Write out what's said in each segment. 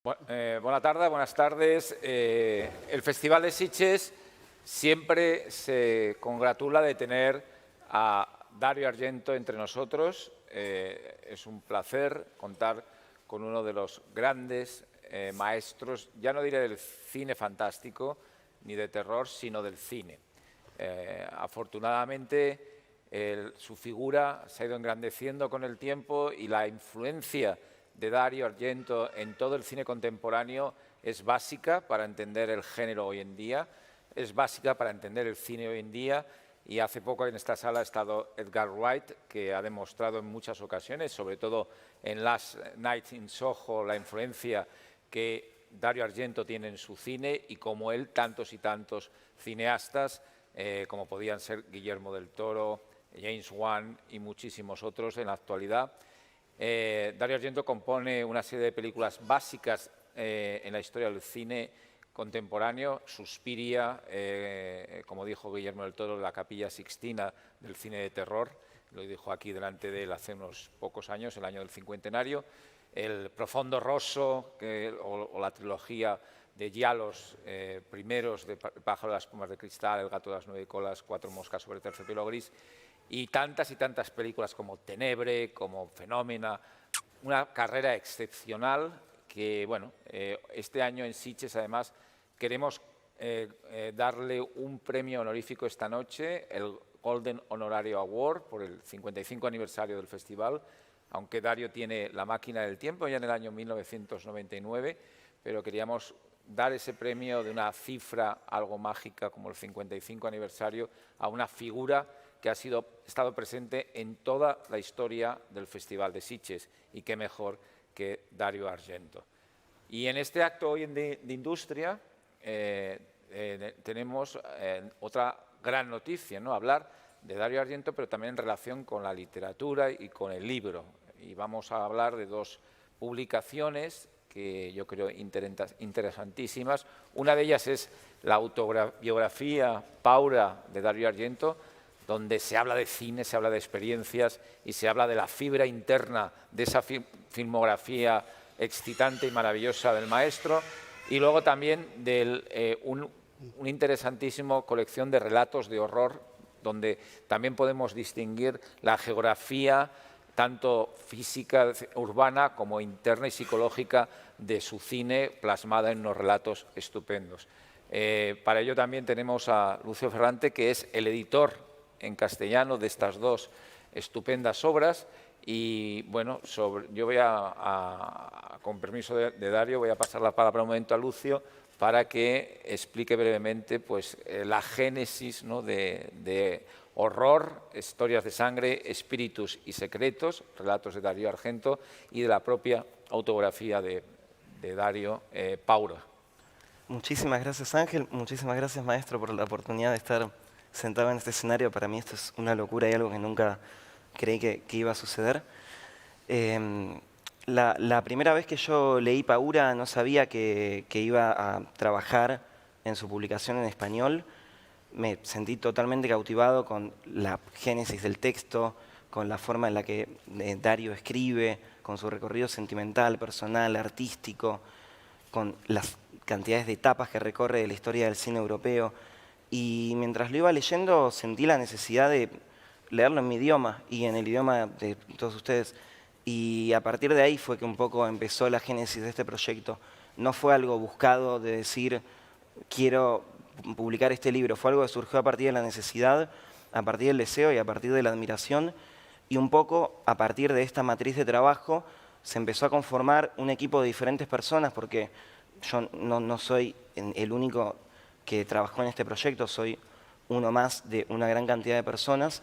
Buenas tardes. El Festival de Sitges siempre se congratula de tener a Dario Argento entre nosotros. Es un placer contar con uno de los grandes maestros, ya no diré del cine fantástico ni de terror, sino del cine. Afortunadamente, su figura se ha ido engrandeciendo con el tiempo y la influencia de Dario Argento en todo el cine contemporáneo es básica para entender el género hoy en día, es básica para entender el cine hoy en día, y hace poco en esta sala ha estado Edgar Wright, que ha demostrado en muchas ocasiones, sobre todo en Last Night in Soho, la influencia que Dario Argento tiene en su cine, y como él tantos y tantos cineastas, como podían ser Guillermo del Toro, James Wan y muchísimos otros en la actualidad. Dario Argento compone una serie de películas básicas en la historia del cine contemporáneo. Suspiria, como dijo Guillermo del Toro, la Capilla Sixtina del cine de terror, lo dijo aquí delante de él hace unos pocos años, el año del cincuentenario. El Profondo Rosso, o la trilogía de Giallos primeros, de Pájaro de las plumas de cristal, El gato de las 9 colas, Cuatro moscas sobre terciopelo gris, y tantas películas como Tenebre, como Fenómena. Una carrera excepcional que, bueno, este año en Sitges, además, queremos darle un premio honorífico esta noche, el Golden Honorario Award, por el 55 aniversario del festival, aunque Dario tiene la máquina del tiempo ya en el año 1999, pero queríamos dar ese premio de una cifra algo mágica como el 55 aniversario a una figura que ha estado presente en toda la historia del Festival de Sitges, y qué mejor que Dario Argento. Y en este acto hoy de industria tenemos otra gran noticia, ¿no? Hablar de Dario Argento, pero también en relación con la literatura y con el libro. Y vamos a hablar de dos publicaciones que yo creo interesantísimas. Una de ellas es la autobiografía Paura de Dario Argento, donde se habla de cine, se habla de experiencias y se habla de la fibra interna de esa filmografía excitante y maravillosa del maestro, y luego también de un interesantísimo colección de relatos de horror, donde también podemos distinguir la geografía tanto física, urbana, como interna y psicológica de su cine, plasmada en unos relatos estupendos. Para ello también tenemos a Lucio Ferrante, que es el editor en castellano de estas dos estupendas obras. Y bueno, yo voy con permiso de Dario, voy a pasar la palabra un momento a Lucio para que explique brevemente, pues, la génesis, ¿no?, de horror, historias de sangre, espíritus y secretos, relatos de Dario Argento, y de la propia autobiografía de Dario, Paura. Muchísimas gracias, Ángel. Muchísimas gracias, maestro, por la oportunidad de estar sentado en este escenario. Para mí esto es una locura y algo que nunca creí que iba a suceder. La primera vez que yo leí Paura no sabía que iba a trabajar en su publicación en español. Me sentí totalmente cautivado con la génesis del texto, con la forma en la que Dario escribe, con su recorrido sentimental, personal, artístico, con las cantidades de etapas que recorre de la historia del cine europeo. Y mientras lo iba leyendo sentí la necesidad de leerlo en mi idioma y en el idioma de todos ustedes. Y a partir de ahí fue que un poco empezó la génesis de este proyecto. No fue algo buscado de decir, quiero publicar este libro. Fue algo que surgió a partir de la necesidad, a partir del deseo y a partir de la admiración. Y un poco a partir de esta matriz de trabajo se empezó a conformar un equipo de diferentes personas, porque yo no soy el único que trabajó en este proyecto, soy uno más de una gran cantidad de personas,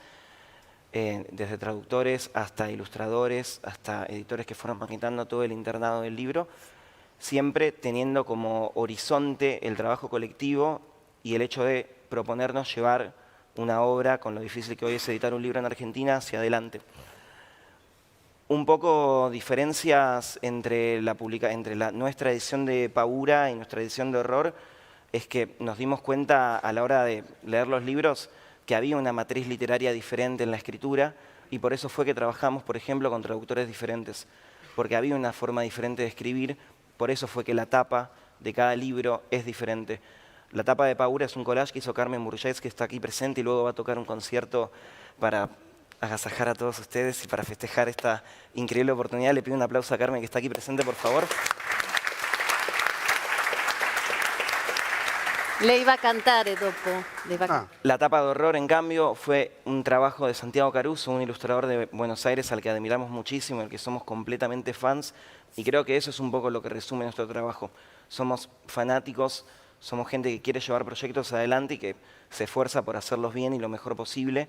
desde traductores hasta ilustradores, hasta editores que fueron maquetando todo el internado del libro, siempre teniendo como horizonte el trabajo colectivo y el hecho de proponernos llevar una obra, con lo difícil que hoy es editar un libro en Argentina, hacia adelante. Un poco diferencias entre nuestra edición de Paura y nuestra edición de horror es que nos dimos cuenta a la hora de leer los libros que había una matriz literaria diferente en la escritura, y por eso fue que trabajamos, por ejemplo, con traductores diferentes, porque había una forma diferente de escribir por eso fue que la tapa de cada libro es diferente. La tapa de Paura es un collage que hizo Carmen Burgess, que está aquí presente y luego va a tocar un concierto para agasajar a todos ustedes y para festejar esta increíble oportunidad. Le pido un aplauso a Carmen, que está aquí presente, por favor. Le iba a cantare dopo. La tapa de horror, en cambio, fue un trabajo de Santiago Caruso, un ilustrador de Buenos Aires al que admiramos muchísimo, al que somos completamente fans, y creo que eso es un poco lo que resume nuestro trabajo. Somos fanáticos, somos gente que quiere llevar proyectos adelante y que se esfuerza por hacerlos bien y lo mejor posible,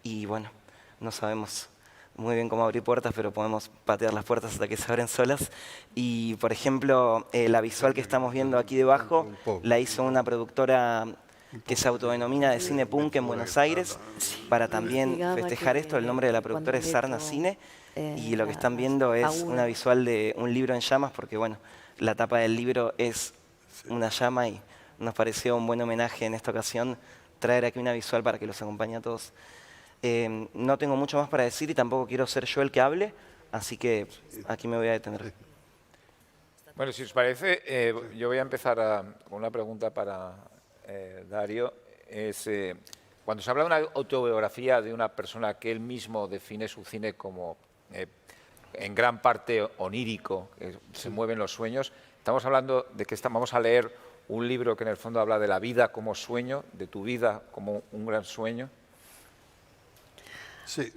y bueno, no sabemos muy bien cómo abrir puertas, pero podemos patear las puertas hasta que se abren solas. Y, por ejemplo, la visual que estamos viendo aquí debajo la hizo una productora que se autodenomina de cine punk en Buenos Aires, para también festejar esto. El nombre de la productora es Sarna Cine, y lo que están viendo es una visual de un libro en llamas, porque, bueno, la tapa del libro es una llama y nos pareció un buen homenaje en esta ocasión traer aquí una visual para que los acompañe a todos. No tengo mucho más para decir y tampoco quiero ser yo el que hable, así que aquí me voy a detener. Bueno, si os parece, yo voy a empezar con una pregunta para Dario. Cuando se habla de una autobiografía de una persona que él mismo define su cine como en gran parte onírico, que se mueven los sueños, estamos hablando de que vamos a leer un libro que en el fondo habla de la vida como sueño, de tu vida como un gran sueño. Sì,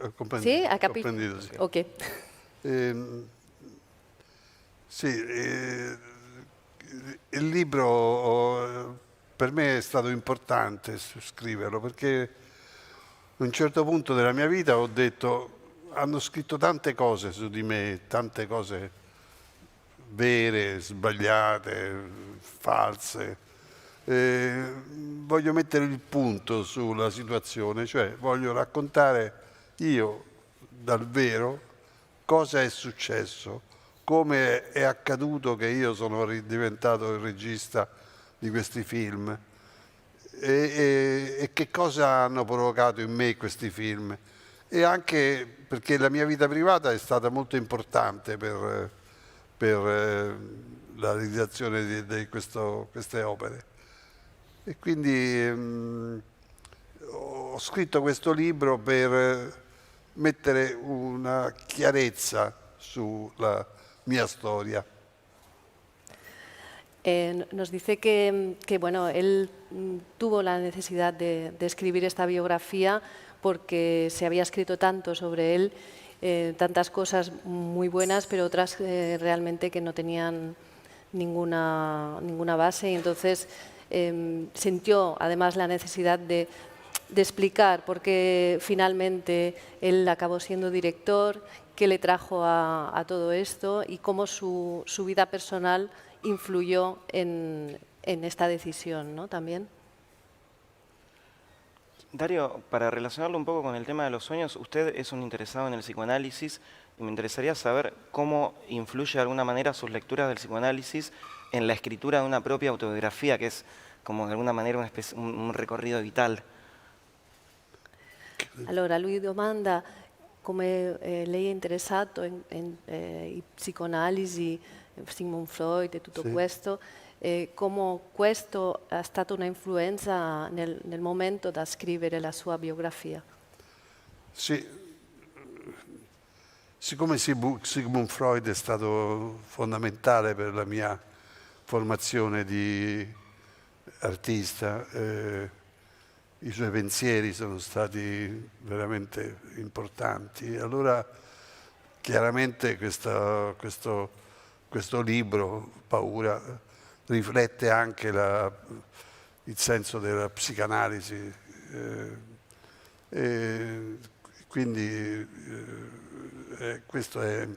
ho comprendido. Sì, ha capito? Sì. Ok. Sì, il libro per me è stato importante scriverlo, perché a un certo punto della mia vita ho detto, hanno scritto tante cose su di me, tante cose vere, sbagliate, false. Voglio mettere il punto sulla situazione, cioè voglio raccontare io dal vero cosa è successo, come è accaduto che io sono diventato il regista di questi film e che cosa hanno provocato in me questi film, e anche perché la mia vita privata è stata molto importante per la realizzazione di queste opere. E quindi ho scritto questo libro per mettere una chiarezza sulla mia storia. Nos dice que bueno, él tuvo la necesidad de escribir esta biografía porque se había escrito tanto sobre él, tantas cosas muy buenas, pero otras realmente que no tenían ninguna base, y entonces sintió además la necesidad de explicar por qué finalmente él acabó siendo director, qué le trajo a todo esto y cómo su vida personal influyó en esta decisión, ¿no? También. Dario, para relacionarlo un poco con el tema de los sueños, usted es un interesado en el psicoanálisis y me interesaría saber cómo influye de alguna manera sus lecturas del psicoanálisis en la escritura de una propia autobiografía, que es como de alguna manera un recorrido vital. Allora, lui domanda come lei è interessato in psicoanalisi, Sigmund Freud e tutto questo, come questo è stata una influenza nel momento da scrivere la sua biografia. Sì, siccome Sigmund Freud è stato fondamentale per la mia formazione di artista, i suoi pensieri sono stati veramente importanti. Allora chiaramente questo libro, Paura, riflette anche il senso della psicanalisi. Quindi questo è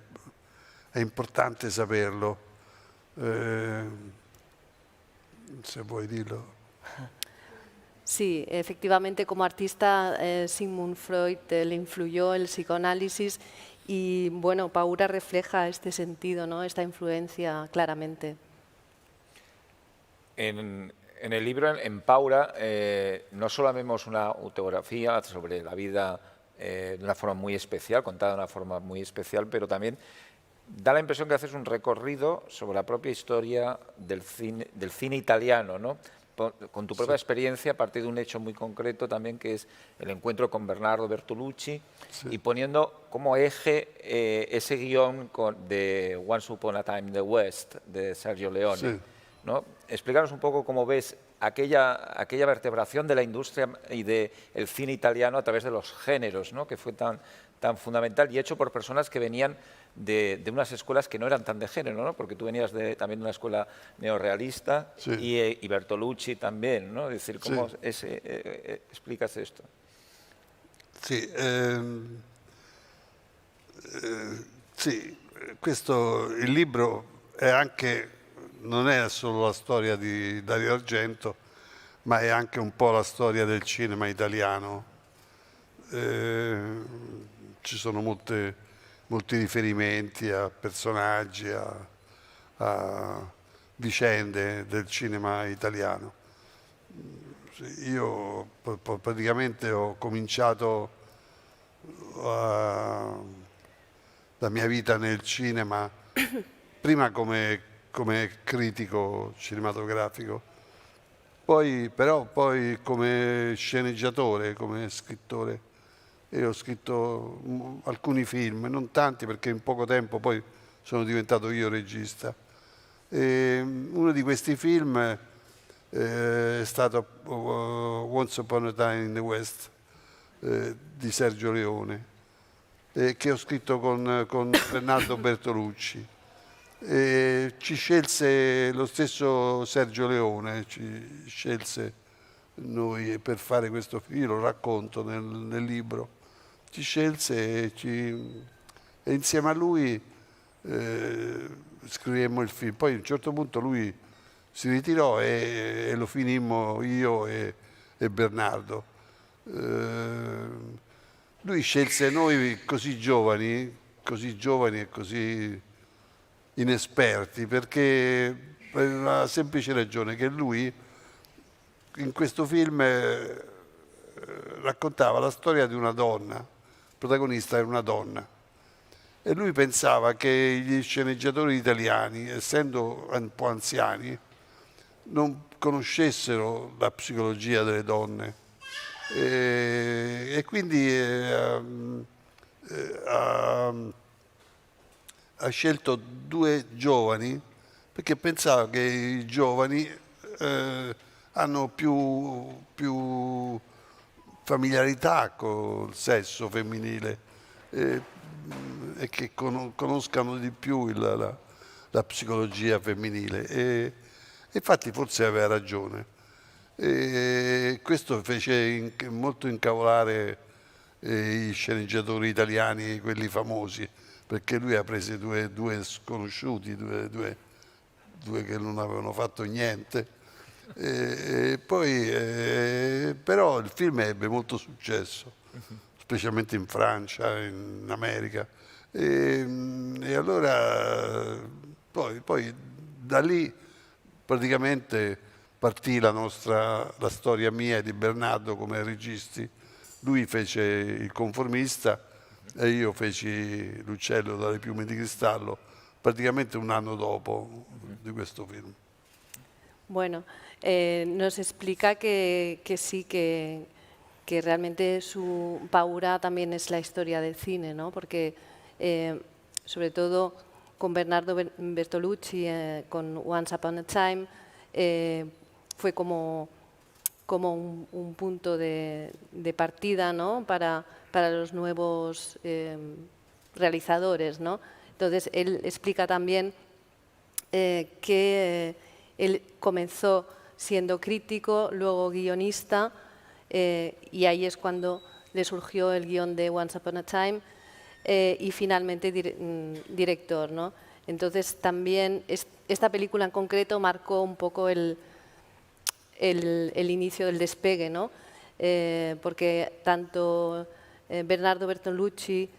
importante saperlo. Se vuoi dirlo. Sí, efectivamente, como artista, Sigmund Freud le influyó el psicoanálisis y, bueno, Paura refleja este sentido, ¿no? Esta influencia claramente. En el libro, en Paura, no solo vemos una autobiografía sobre la vida de una forma muy especial, contada de una forma muy especial, pero también da la impresión que haces un recorrido sobre la propia historia del cine italiano, ¿no? Con tu propia experiencia, a partir de un hecho muy concreto también, que es el encuentro con Bernardo Bertolucci, y poniendo como eje ese guión de Once Upon a Time in the West, de Sergio Leone. ¿No? Explícanos un poco cómo ves aquella vertebración de la industria y del cine italiano a través de los géneros, ¿no? Que fue tan fundamental y hecho por personas que venían de unas escuelas que no eran tan de género, ¿no? Porque tú venías también de una escuela neorrealista y Bertolucci también, ¿no? Es decir, ¿cómo explicas esto? Sì, il libro è anche, non è solo la storia di Dario Argento, ma è anche un po' la storia del cinema italiano. Ci sono molti riferimenti a personaggi, a vicende del cinema italiano. Io praticamente ho cominciato la mia vita nel cinema prima come critico cinematografico, poi come sceneggiatore, come scrittore. E ho scritto alcuni film, non tanti perché in poco tempo poi sono diventato io regista. E uno di questi film è stato Once Upon a Time in the West di Sergio Leone, che ho scritto con Bernardo Bertolucci. Ci scelse lo stesso Sergio Leone, ci scelse noi per fare questo film, lo racconto nel libro. Ci scelse e insieme a lui scrivemmo il film. Poi a un certo punto lui si ritirò e lo finimmo io e Bernardo. Lui scelse noi così giovani e così inesperti perché per la semplice ragione che lui in questo film raccontava la storia di una donna, il protagonista era una donna, e lui pensava che gli sceneggiatori italiani, essendo un po' anziani, non conoscessero la psicologia delle donne e quindi ha scelto due giovani perché pensava che i giovani hanno più familiarità col sesso femminile e che conoscano di più la psicologia femminile. E infatti forse aveva ragione. E questo fece molto incavolare i sceneggiatori italiani, quelli famosi, perché lui ha preso due sconosciuti, due che non avevano fatto niente. Però il film ebbe molto successo, specialmente in Francia, in America. E allora poi da lì praticamente partì la storia mia e di Bernardo come registi. Lui fece Il conformista e io feci L'uccello dalle piume di cristallo, praticamente un anno dopo di questo film. Bueno, nos explica que sí, que realmente su Paura también es la historia del cine, ¿no? Porque sobre todo con Bernardo Bertolucci, con Once Upon a Time, fue como un punto de partida, ¿no? para los nuevos realizadores, ¿no? Entonces, él explica también que él comenzó siendo crítico, luego guionista, y ahí es cuando le surgió el guión de Once Upon a Time, y finalmente director, ¿no? Entonces, también esta película en concreto marcó un poco el inicio del despegue, ¿no? Porque tanto Bernardo Bertolucci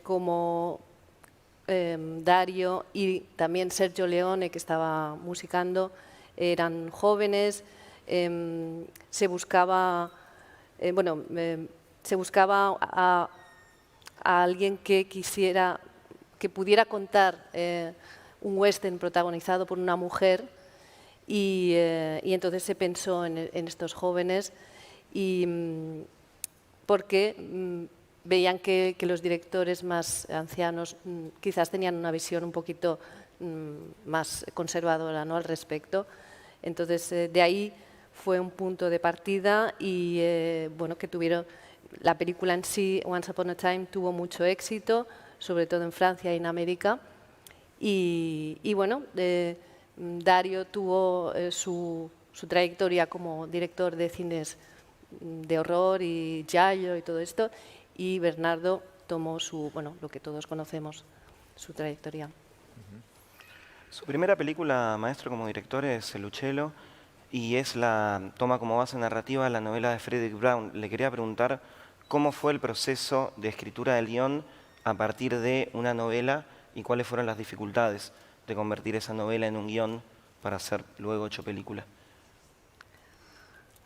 como Dario y también Sergio Leone, que estaba musicando, eran jóvenes. Se buscaba a alguien que quisiera que pudiera contar un western protagonizado por una mujer y entonces se pensó en estos jóvenes porque veían que los directores más ancianos quizás tenían una visión un poquito más conservadora, ¿no?, al respecto. Entonces, de ahí fue un punto de partida y bueno, que tuvieron la película en sí, Once Upon a Time, tuvo mucho éxito, sobre todo en Francia y en América. Y bueno, Dario tuvo su trayectoria como director de cines de horror y giallo y todo esto, y Bernardo tomó lo que todos conocemos, su trayectoria. Su primera película, maestro, como director es El Uccello y toma como base narrativa la novela de Frederick Brown. Le quería preguntar cómo fue el proceso de escritura del guión a partir de una novela y cuáles fueron las dificultades de convertir esa novela en un guión para ser luego hecho película.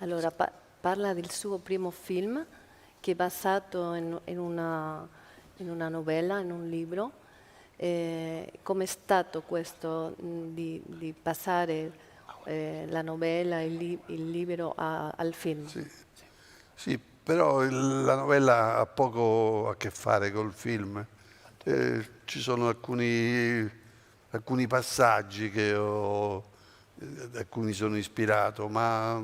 Allora, parla del suo primo film che è basato in una novella, in un libro. Com'è stato questo di passare la novella, il libro al film? Sì, però la novella ha poco a che fare col film. Ci sono alcuni passaggi a cui mi sono ispirato, ma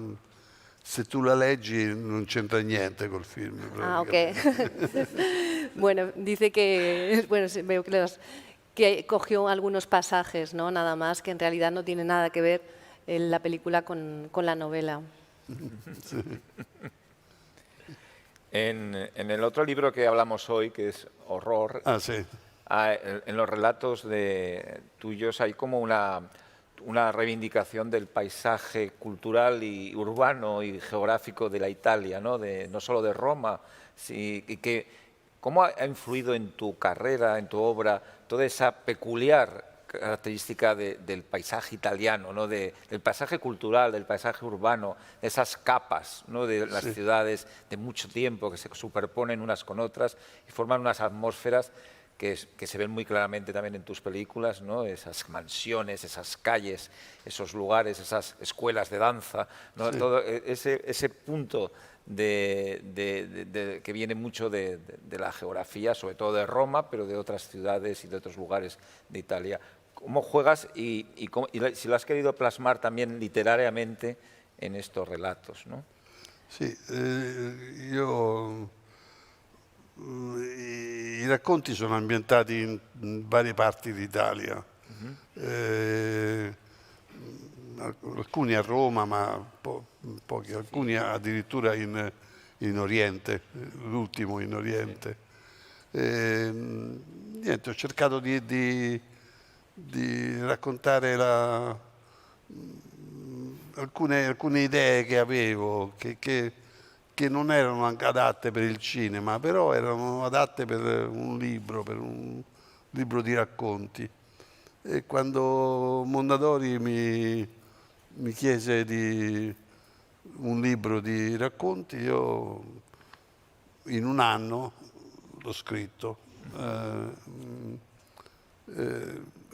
se tu la leggi non c'entra niente col film. Ah, ok. Bueno, dice que, bueno, veo que cogió algunos pasajes, ¿no?, nada más, que en realidad no tiene nada que ver la película con la novela. Sí. En el otro libro que hablamos hoy, que es Horror, Sí. En los relatos tuyos hay como una reivindicación del paisaje cultural y urbano y geográfico de la Italia, ¿no? No solo de Roma, ¿cómo ha influido en tu carrera, en tu obra, toda esa peculiar característica del paisaje italiano, ¿no?, del paisaje cultural, del paisaje urbano, de esas capas, ¿no?, de las ciudades de mucho tiempo que se superponen unas con otras y forman unas atmósferas que se ven muy claramente también en tus películas, ¿no?, esas mansiones, esas calles, esos lugares, esas escuelas de danza, ¿no?, todo ese punto que viene mucho de la geografía, sobre todo de Roma, pero de otras ciudades y de otros lugares de Italia. ¿Cómo juegas y si lo has querido plasmar también literariamente en estos relatos, ¿no? Sì, i racconti sono ambientati in varie parti d'Italia, alcuni a Roma, ma pochi, alcuni addirittura in Oriente, l'ultimo in Oriente. Niente, ho cercato di raccontare alcune idee che avevo, che non erano adatte per il cinema, però erano adatte per un libro di racconti. E quando Mondadori mi chiese di un libro di racconti, io in un anno l'ho scritto,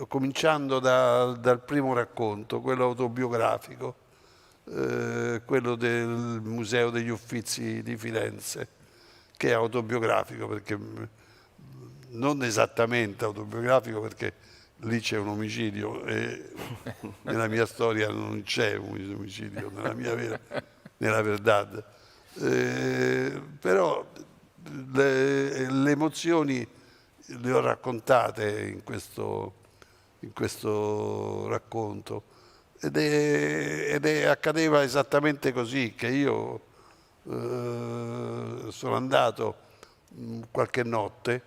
cominciando dal primo racconto, quello autobiografico, quello del Museo degli Uffizi di Firenze, che è autobiografico, perché non esattamente autobiografico, perché lì c'è un omicidio e nella mia storia non c'è un omicidio, nella verdad. Però le emozioni le ho raccontate in questo racconto ed accadeva esattamente così, che io sono andato qualche notte,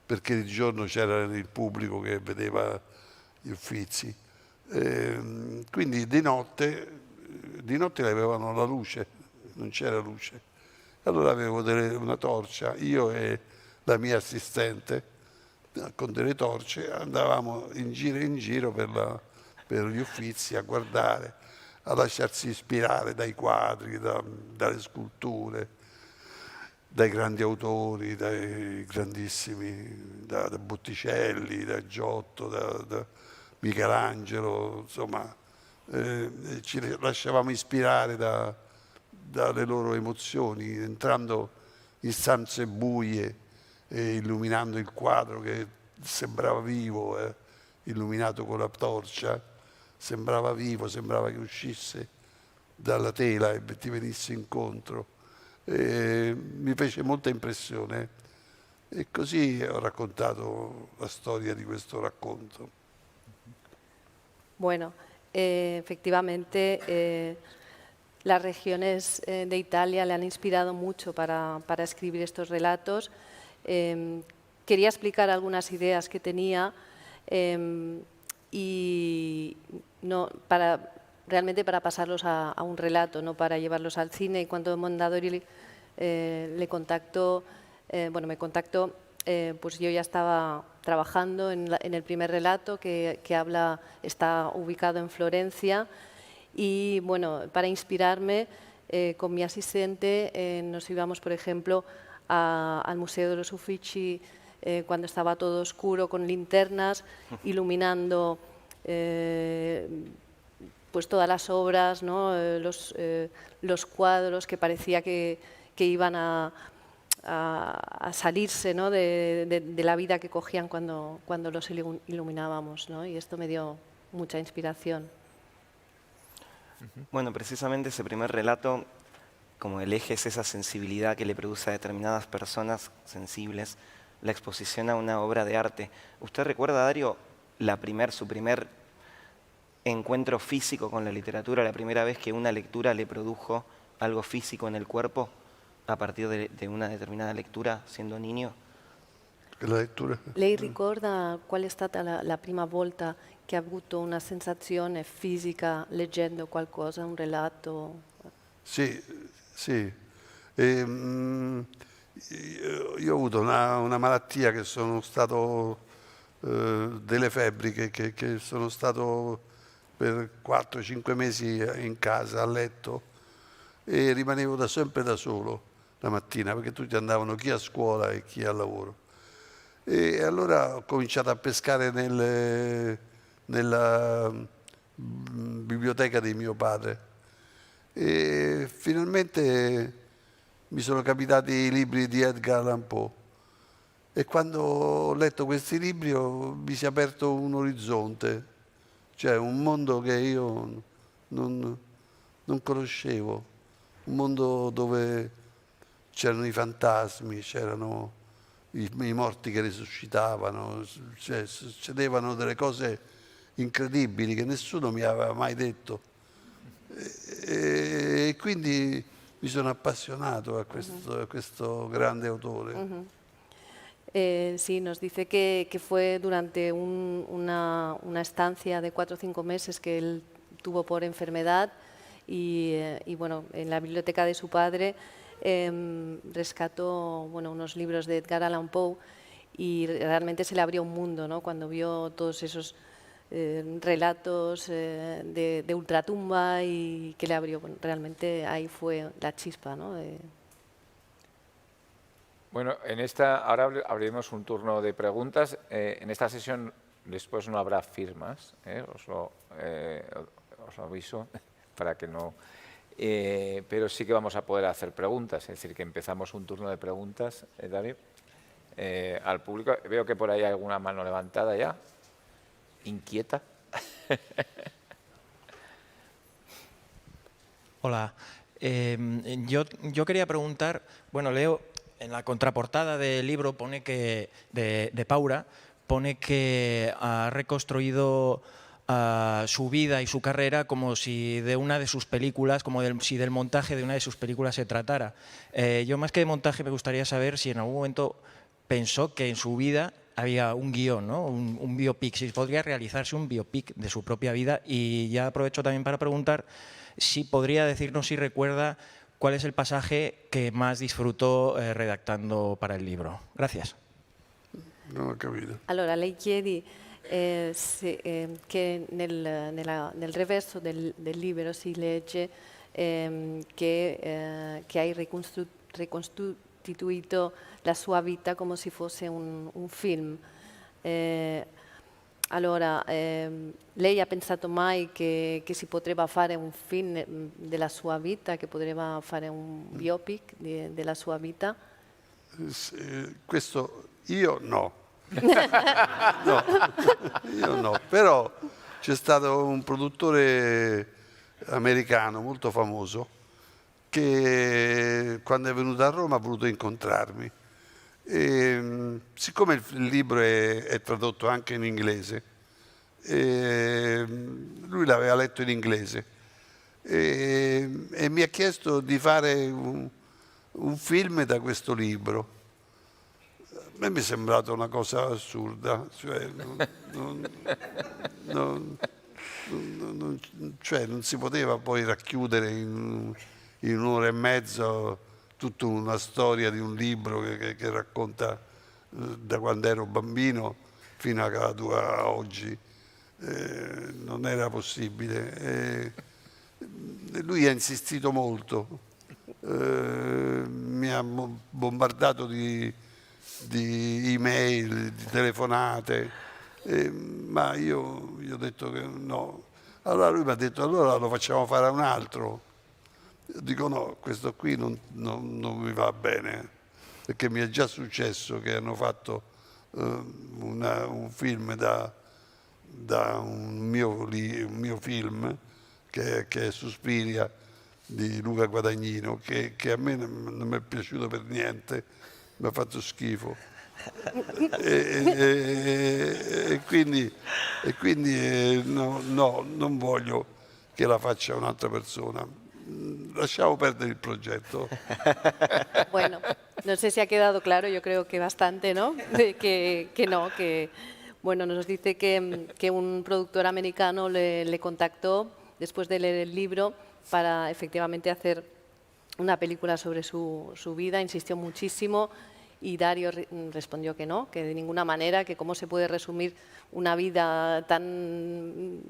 perché di giorno c'era il pubblico che vedeva gli Uffizi, quindi di notte avevano la luce, non c'era luce, allora avevo una torcia, io e la mia assistente con delle torce andavamo in giro per gli Uffizi a guardare, a lasciarsi ispirare dai quadri, dalle sculture. dai grandi autori, dai grandissimi, da Botticelli, da Giotto, da Michelangelo, insomma, ci lasciavamo ispirare dalle loro emozioni, entrando in stanze buie e illuminando il quadro che sembrava vivo, illuminato con la torcia, sembrava vivo, sembrava che uscisse dalla tela e ti venisse incontro. Mi fece molta impressione e così ho raccontato la storia di questo racconto. Bueno, efectivamente, las regiones de Italia le han inspirado mucho para escribir estos relatos. Quería explicar algunas ideas que tenía y realmente para pasarlos a un relato, no para llevarlos al cine. Y cuando Mondadori me contactó, pues yo ya estaba trabajando en el primer relato que está ubicado en Florencia. Y bueno, para inspirarme, con mi asistente nos íbamos, por ejemplo, al Museo de los Uffizi cuando estaba todo oscuro, con linternas, iluminando pues todas las obras, ¿no? Los cuadros que parecía que iban a salirse, ¿no? de la vida que cogían cuando los iluminábamos, ¿no? Y esto me dio mucha inspiración. Bueno, precisamente ese primer relato, como el eje es esa sensibilidad que le produce a determinadas personas sensibles, la exposición a una obra de arte. ¿Usted recuerda, Dario, su primer encuentro físico con la literatura, la primera vez que una lectura le produjo algo físico en el cuerpo a partir de una determinada lectura siendo niño? La lettura. Lei ricorda qual è stata la prima volta che ha avuto una sensazione fisica leggendo qualcosa, un relato? Sì, sì. Io ho avuto una malattia che sono stato, delle febbri, che sono stato per 4-5 mesi in casa, a letto, e rimanevo sempre da solo la mattina, perché tutti andavano chi a scuola e chi al lavoro. E allora ho cominciato a pescare nella biblioteca di mio padre e finalmente mi sono capitati i libri di Edgar Allan Poe e quando ho letto questi libri mi si è aperto un orizzonte, cioè un mondo che io non conoscevo, un mondo dove c'erano i fantasmi, c'erano i morti che risuscitavano, cioè, succedevano delle cose incredibili che nessuno mi aveva mai detto. E quindi mi sono appassionato a questo grande autore. Sí, nos dice que fue durante una estancia de 4 o 5 meses que él tuvo por enfermedad y bueno, en la biblioteca de su padre rescató unos libros de Edgar Allan Poe y realmente se le abrió un mundo, ¿no? Cuando vio todos esos relatos de ultratumba y que le abrió, realmente ahí fue la chispa, ¿no? Bueno, ahora abriremos un turno de preguntas. En esta sesión después no habrá firmas, os lo aviso para que no... pero sí que vamos a poder hacer preguntas, es decir, que empezamos un turno de preguntas, David, al público. Veo que por ahí hay alguna mano levantada ya, inquieta. Hola, yo quería preguntar, bueno, leo en la contraportada del libro pone que de Paura, pone que ha reconstruido su vida y su carrera como si de una de sus películas, si del montaje de una de sus películas se tratara. Yo más que de montaje me gustaría saber si en algún momento pensó que en su vida había un guión, ¿no? un biopic, si podría realizarse un biopic de su propia vida. Y ya aprovecho también para preguntar si podría decirnos si recuerda cuál es el pasaje que más disfrutó redactando para il libro. Gracias. Non ho capito. Allora, lei chiedi che nel reverso del libro si legge che hai costituito la sua vita come se fosse un film. Allora, lei ha pensato mai che si potrebbe fare un film della sua vita, che potrebbe fare un biopic della sua vita? Questo io no. No, io no, però c'è stato un produttore americano molto famoso che quando è venuto a Roma ha voluto incontrarmi. E, siccome il libro è tradotto anche in inglese, lui l'aveva letto in inglese e mi ha chiesto di fare un film da questo libro. A me mi è sembrata una cosa assurda, cioè cioè non si poteva poi racchiudere in un'ora e mezzo tutta una storia di un libro che racconta da quando ero bambino fino a oggi. Non era possibile. Lui ha insistito molto, mi ha bombardato di email, di telefonate, ma io ho detto che no. Allora lui mi ha detto allora lo facciamo fare a un altro. Dico no, questo qui non mi va bene, perché mi è già successo che hanno fatto un film da un mio film che è Suspiria di Luca Guadagnino, che a me non mi è piaciuto per niente, mi ha fatto schifo. E quindi no, non voglio che la faccia un'altra persona. Lasciamo perdere il progetto. Bueno, no sé si ha quedado claro, yo creo que bastante, ¿no? Que no, que bueno, nos dice que un productor americano le contactó después de leer el libro para efectivamente hacer una película sobre su vida, insistió muchísimo y Dario respondió que no, que de ninguna manera, que cómo se puede resumir una vida tan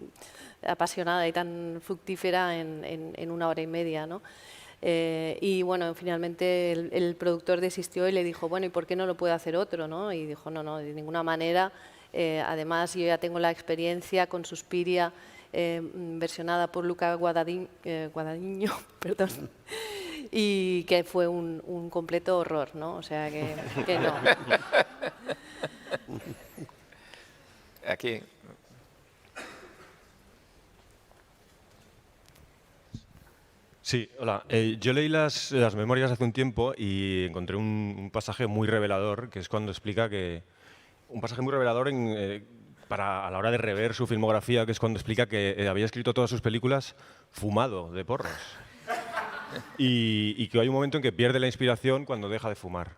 apasionada y tan fructífera en una hora y media, ¿no? Y bueno, finalmente el productor desistió y le dijo, bueno, ¿y por qué no lo puede hacer otro? ¿No? Y dijo, no, de ninguna manera. Además, yo ya tengo la experiencia con Suspiria, versionada por Luca Guadagnino, perdón, y que fue un completo horror, ¿no? O sea que no. Aquí. Sí, hola. Yo leí las memorias hace un tiempo y encontré un pasaje muy revelador, que es cuando explica que... Un pasaje muy revelador a la hora de rever su filmografía, que es cuando explica que había escrito todas sus películas fumado de porros. Y que hay un momento en que pierde la inspiración cuando deja de fumar.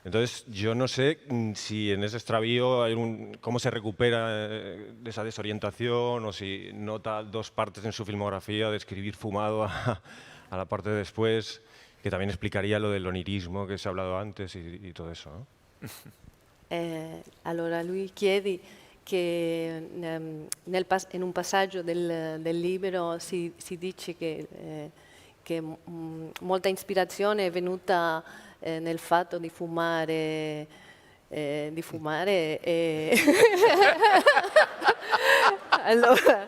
Entonces, yo no sé si en ese extravío hay cómo se recupera de esa desorientación o si nota dos partes en su filmografía de escribir fumado a la parte de después, que también explicaría lo del onirismo que se ha hablado antes y todo eso, ¿no? Allora lui chiede che in un passaggio del libro si dice che molta ispirazione è venuta nel fatto di fumare e allora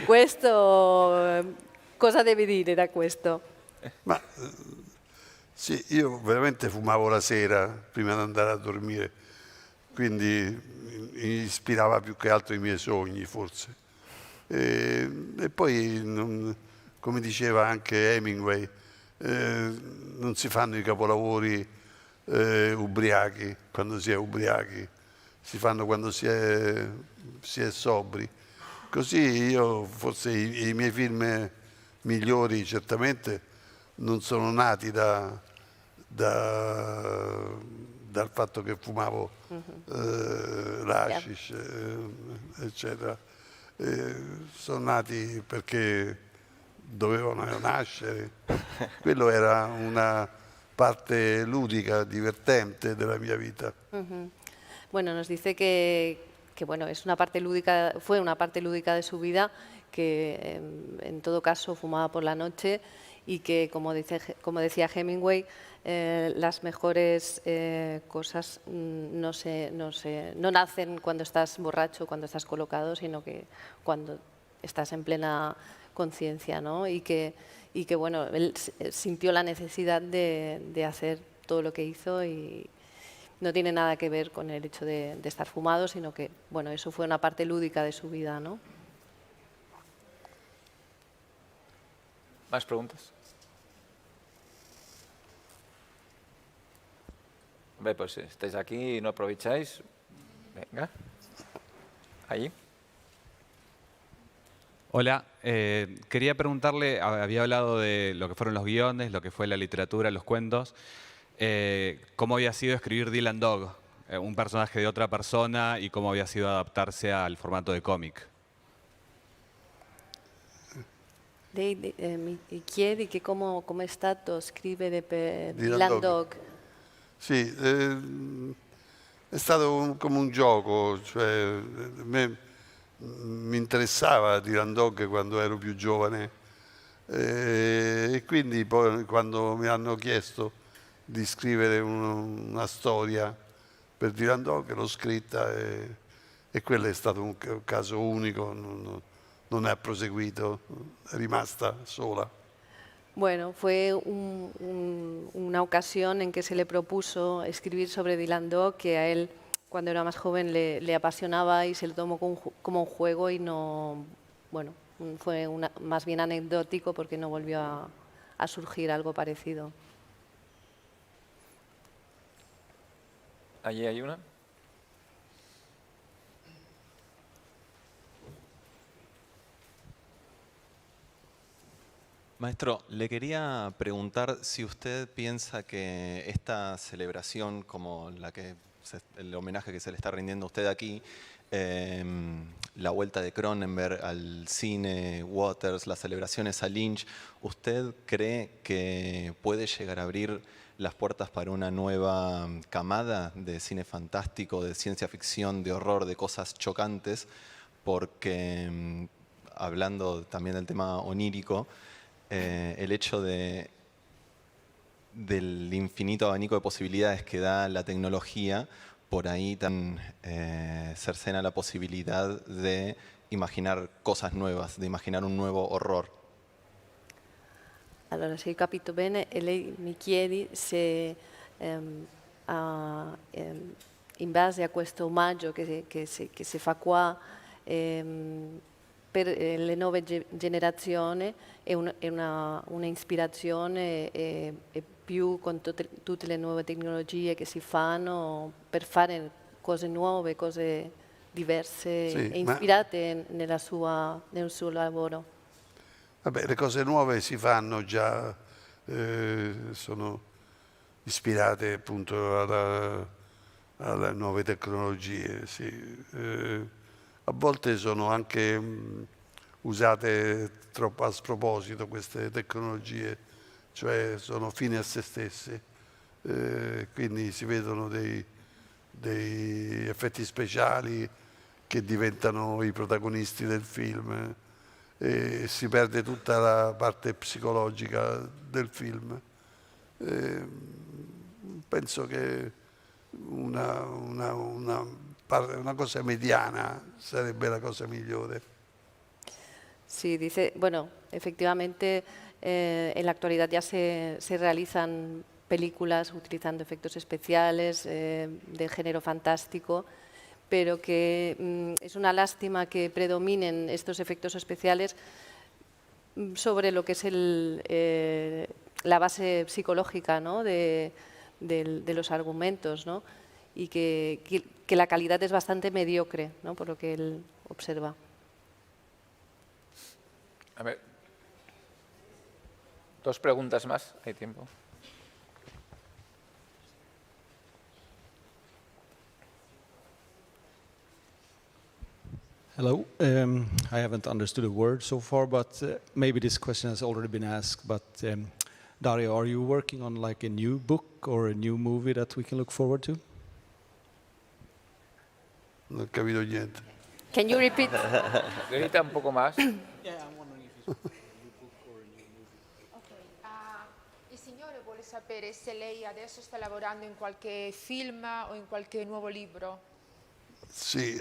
questo cosa deve dire da questo? Ma sì, io veramente fumavo la sera prima di andare a dormire, quindi mi ispirava più che altro i miei sogni forse. E poi, come diceva anche Hemingway, non si fanno i capolavori ubriachi, quando si è ubriachi, si fanno quando si è sobri. Così io, forse i miei film migliori certamente non sono nati dal fatto che fumavo l'hashish, eccetera. Sono nati perché dovevano nascere. Quello era una parte ludica, divertente della mia vita. Bueno, nos dice que bueno, es una parte lúdica, fue una parte lúdica de su vida, que en todo caso fumaba por la noche y que, como decía Hemingway, las mejores cosas no nacen cuando estás borracho, cuando estás colocado, sino que cuando estás en plena conciencia, ¿no? Y que bueno, él sintió la necesidad de hacer todo lo que hizo y no tiene nada que ver con el hecho de estar fumado, sino que, bueno, eso fue una parte lúdica de su vida, ¿no? ¿Más preguntas? Hombre, pues estáis aquí y no aprovecháis. Venga. Allí. Hola, quería preguntarle, había hablado de lo que fueron los guiones, lo que fue la literatura, los cuentos, cómo había sido escribir Dylan Dog, un personaje de otra persona, y cómo había sido adaptarse al formato de cómic. Lei mi chiedi che come è stato scrivere per Dylan Dylan Dog. Dog. Sì, è stato come un gioco, cioè, mi interessava Dylan Dog quando ero più giovane e quindi poi quando mi hanno chiesto di scrivere una storia per Dylan Dog l'ho scritta e quello è stato un caso unico, non è proseguito, è rimasta sola. Bueno, fue una ocasión en que se le propuso escribir sobre Dylan Dog, que a él, cuando era más joven, le apasionaba y se lo tomó como un juego y no, bueno, fue más bien anecdótico porque no volvió a surgir algo parecido. Allí hay una. Maestro, le quería preguntar si usted piensa que esta celebración, como el homenaje que se le está rindiendo a usted aquí, la vuelta de Cronenberg al cine, Waters, las celebraciones a Lynch, ¿usted cree que puede llegar a abrir las puertas para una nueva camada de cine fantástico, de ciencia ficción, de horror, de cosas chocantes? Porque, hablando también del tema onírico, el hecho del infinito abanico de posibilidades que da la tecnología, por ahí también cercena la posibilidad de imaginar cosas nuevas, de imaginar un nuevo horror. Allora, se ho capito bene, lei mi chiedi se in base a questo omaggio che si fa qua per le nuove generazioni è una ispirazione e più con tutte le nuove tecnologie che si fanno per fare cose nuove, cose diverse Sì, e ispirate nel suo lavoro. Vabbè, le cose nuove si fanno già, sono ispirate appunto alle nuove tecnologie, sì. A volte sono anche usate troppo a sproposito queste tecnologie, cioè sono fini a se stesse, quindi si vedono dei effetti speciali che diventano i protagonisti del film e si perde tutta la parte psicologica del film. Penso che una cosa mediana sarebbe la cosa migliore. Sí, dice, bueno, efectivamente en la actualidad ya se realizan películas utilizando efectos especiales de género fantástico, pero que es una lástima que predominen estos efectos especiales sobre lo que es la base psicológica, ¿no? de los argumentos, ¿no? Y que la calidad es bastante mediocre, ¿no? Por lo que él observa. A ver, 2 preguntas más, hay tiempo. Hello. I haven't understood a word so far, but maybe this question has already been asked. But Dario, are you working on like a new book or a new movie that we can look forward to? Non ho capito niente. Can you repeat? Grita un poco más. sapere se lei adesso sta lavorando in qualche film o in qualche nuovo libro. Sì,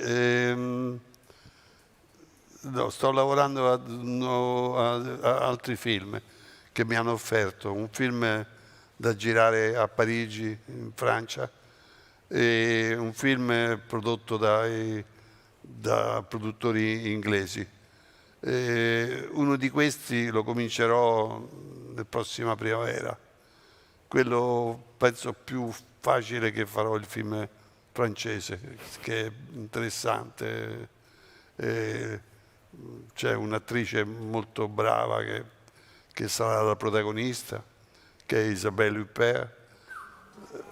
no, sto lavorando a altri film che mi hanno offerto. Un film da girare a Parigi, in Francia, e un film prodotto da produttori inglesi. Uno di questi lo comincerò nella prossima primavera. Quello penso più facile che farò il film francese, che è interessante. C'è un'attrice molto brava che sarà la protagonista, che è Isabelle Huppert.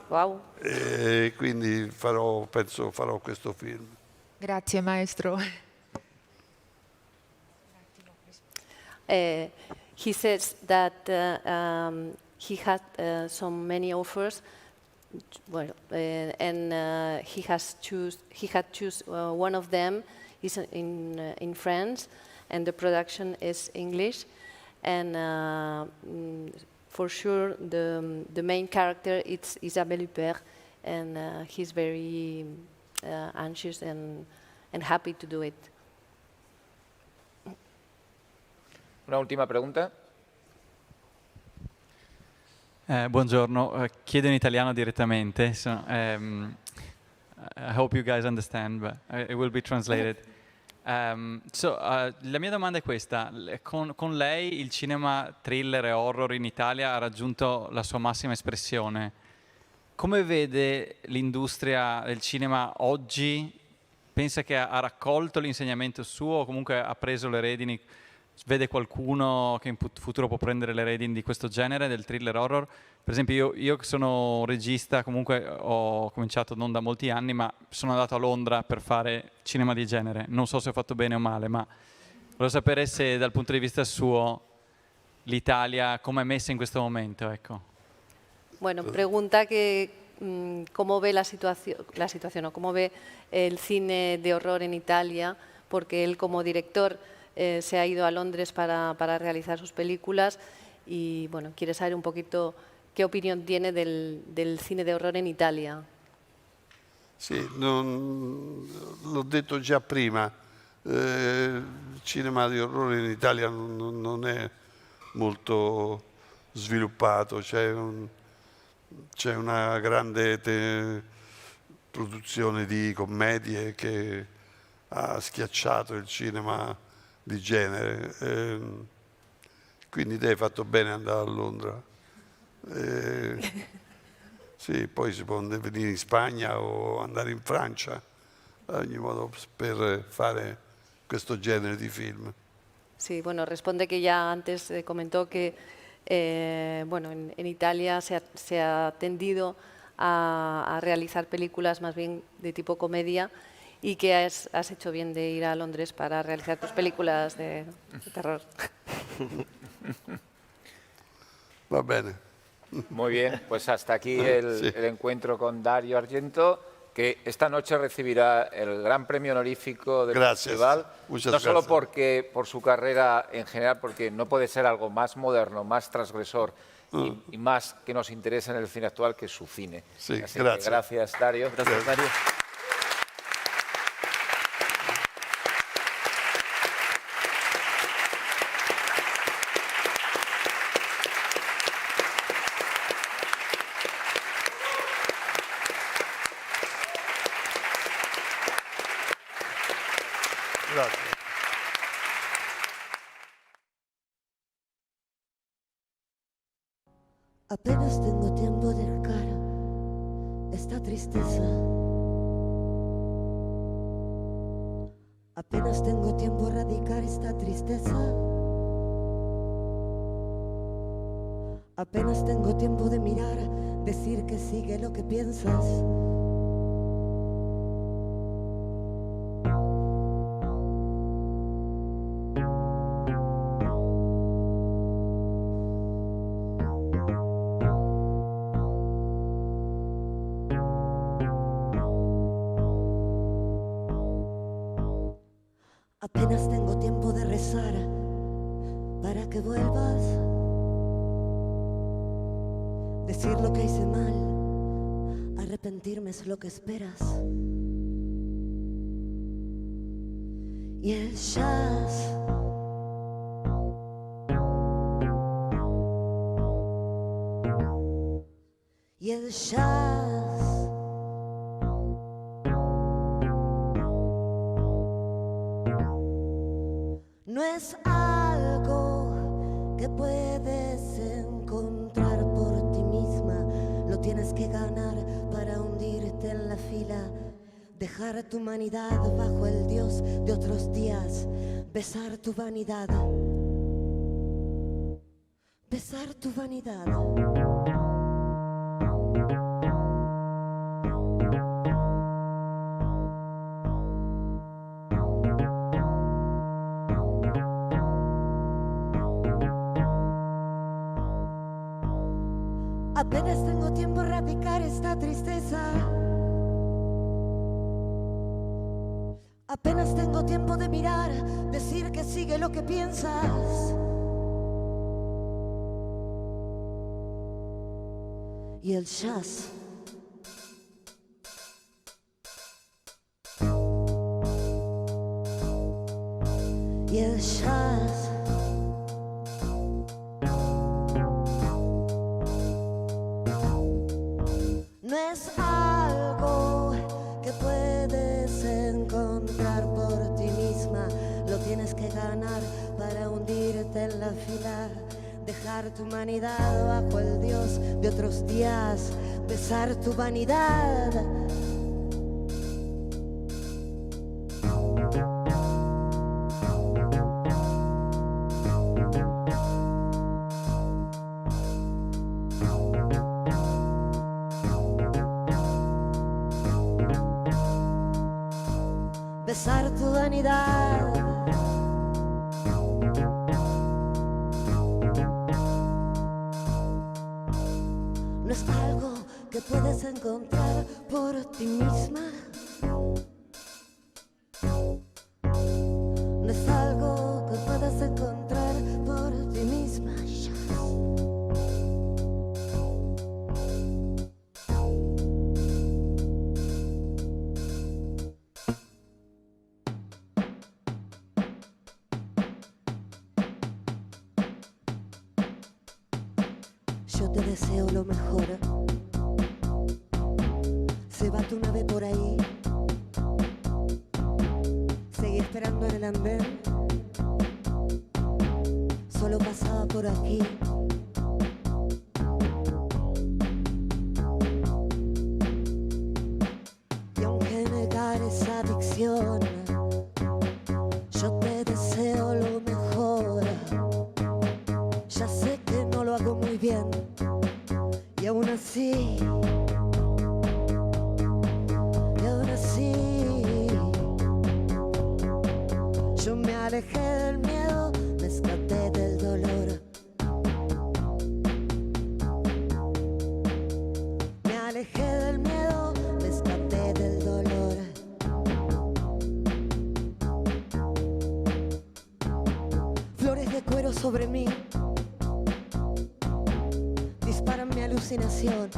Wow. E quindi penso farò questo film. Grazie maestro. He says that he had many offers, well, and he had choose one of them is in France, and the production is English, and for sure the main character is Isabelle Huppert, and he's very anxious and happy to do it. Una última pregunta. Buongiorno, chiedo in italiano direttamente. I hope you guys understand, but it will be translated. La mia domanda è questa. Con lei il cinema thriller e horror in Italia ha raggiunto la sua massima espressione. Come vede l'industria del cinema oggi? Pensa che ha raccolto l'insegnamento suo o comunque ha preso le redini? Vede qualcuno che in futuro può prendere le redini di questo genere, del thriller horror? Per esempio io che sono un regista, comunque ho cominciato non da molti anni, ma sono andato a Londra per fare cinema di genere. Non so se ho fatto bene o male, ma volevo sapere se dal punto di vista suo l'Italia come è messa in questo momento, ecco. Bueno, pregunta que cómo ve la situación o cómo ve el cine de horror en Italia, porque él como director se ha ido a Londres para realizar sus películas y bueno, quiere saber un poquito qué opinión tiene del cine de horror en Italia. Sì, l'ho detto già prima, il cinema di orrore in Italia non è molto sviluppato, c'è una grande produzione di commedie che ha schiacciato il cinema di genere, quindi te hai fatto bene andare a Londra. Sì, poi si può venire in Spagna o andare in Francia, ad ogni modo, per fare questo genere di film. Sí, bueno, responde que ya antes comentó que bueno, en Italia se ha tendido a realizar películas más bien de tipo comedia y que has hecho bien de ir a Londres para realizar tus películas de terror. Va bene. Muy bien, pues hasta aquí el encuentro con Dario Argento, que esta noche recibirá el gran premio honorífico del festival, no solo por su carrera en general, porque no puede ser algo más moderno, más transgresor y más que nos interesa en el cine actual que su cine. Sí, así gracias. Que gracias, Dario. Gracias, Dario. Grazie. Apenas tengo tiempo de dejar esta tristeza. Apenas tengo tiempo de erradicar esta tristeza. Apenas tengo tiempo de mirar, decir que sigue lo que piensas. Apenas tengo tiempo de rezar para que vuelvas. Decir lo que hice mal, arrepentirme es lo que esperas. Y el jazz y el jazz no es algo que puedes encontrar por ti misma, lo tienes que ganar para hundirte en la fila, dejar tu humanidad bajo el Dios de otros días, besar tu vanidad, besar tu vanidad. Apenas tengo tiempo a erradicar esta tristeza. Apenas tengo tiempo de mirar, decir que sigue lo que piensas. Y el jazz y el jazz no es algo que puedes encontrar por ti misma, lo tienes que ganar para hundirte en la fila, dejar tu humanidad bajo el Dios de otros días, besar tu vanidad. Besar tu vanidad. No es algo que puedes encontrar por ti misma. No es algo que puedas encontrar por ti misma. Yo te deseo lo mejor. Se va tu nave por ahí. Seguí esperando en el andén. Solo pasaba por aquí. Y aunque negar esa adicción, yo te deseo lo mejor. Ya sé que no lo hago muy bien. Y aún así, yo me alejé del miedo, me escapé del dolor. Me alejé del miedo, me escapé del dolor. Flores de cuero sobre mí disparan mi alucinación.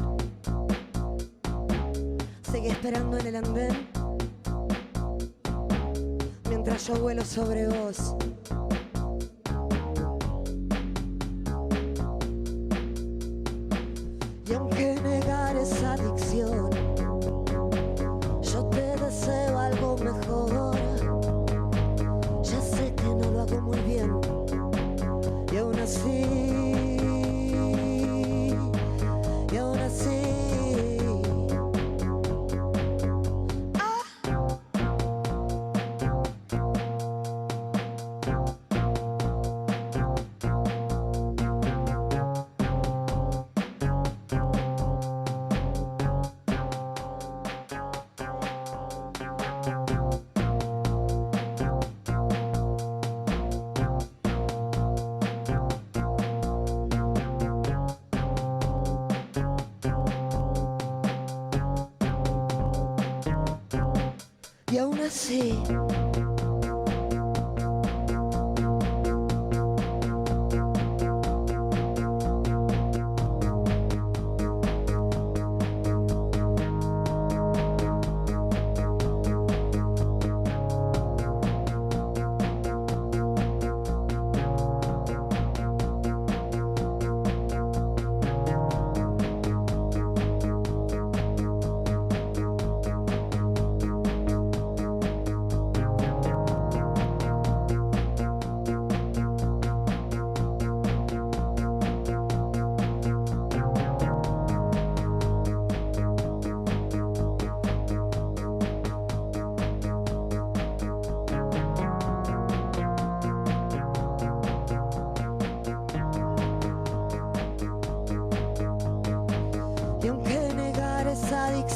Seguí esperando en el andén mientras yo vuelo sobre vos. Y aunque negar esa adicción, yo te deseo algo mejor. Ya sé que no lo hago muy bien. Y aún así, y aún así.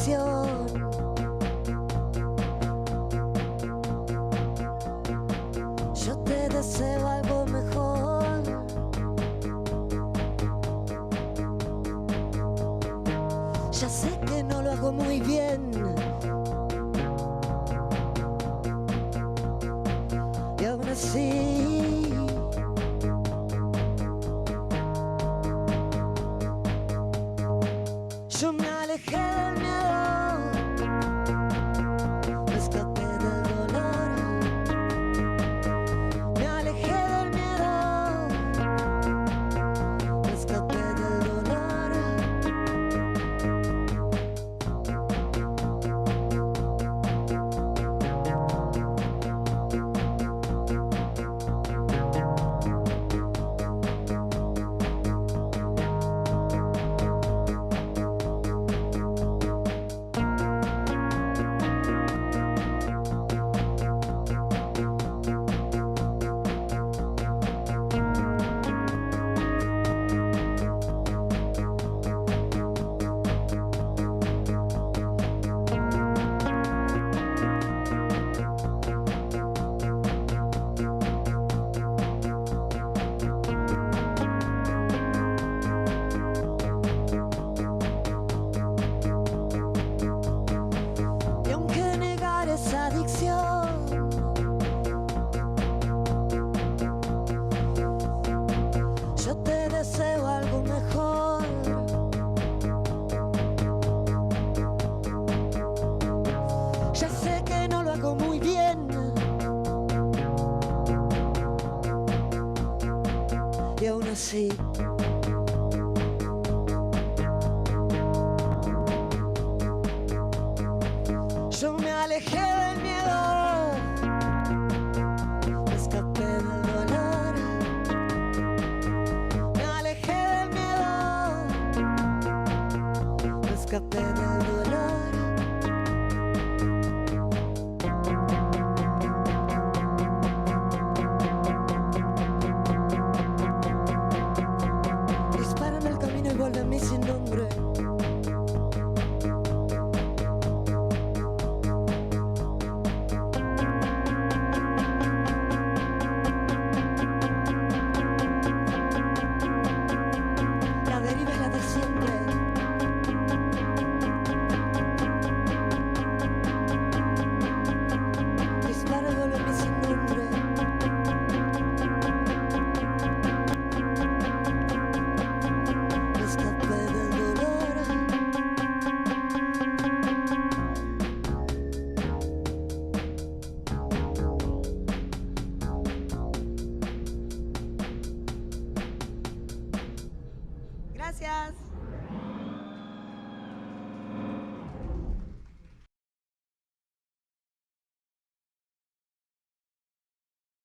adicción. Yo te deseo algo mejor. Ya sé que no lo hago muy bien. Y aún así yo me alejé del miedo, me escapé del dolor, me alejé del miedo, me escapé del dolor. Y aunque negar esa adicción, yo te deseo algo mejor. Ya sé que no lo hago muy bien. Y aún así yo me alejé del miedo, me escapé del dolor, me alejé del miedo, me escapé del dolor.